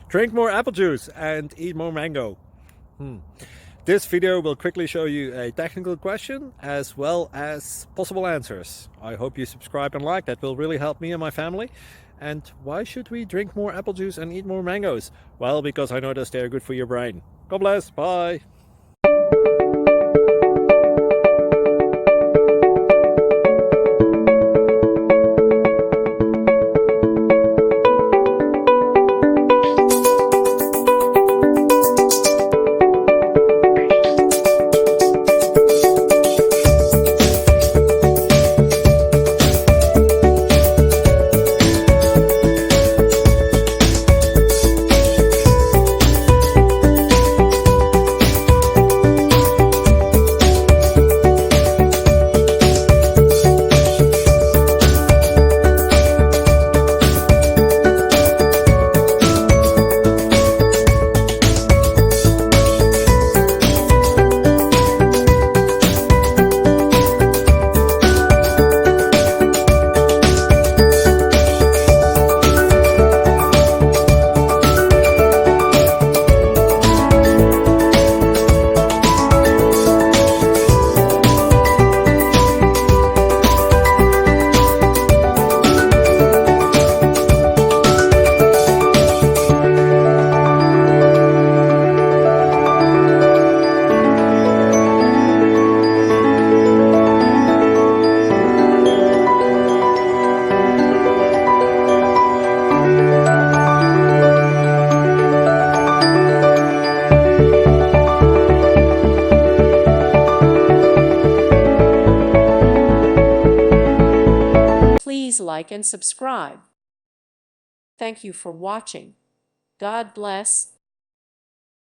Drink more apple juice and eat more mango. This video will quickly show you a technical question as well as possible answers. I hope you subscribe and like, that will really help me and my family. And why should we drink more apple juice and eat more mangoes? Well, because I noticed they're good for your brain. God bless, bye! Please like and subscribe. Thank you for watching. God bless.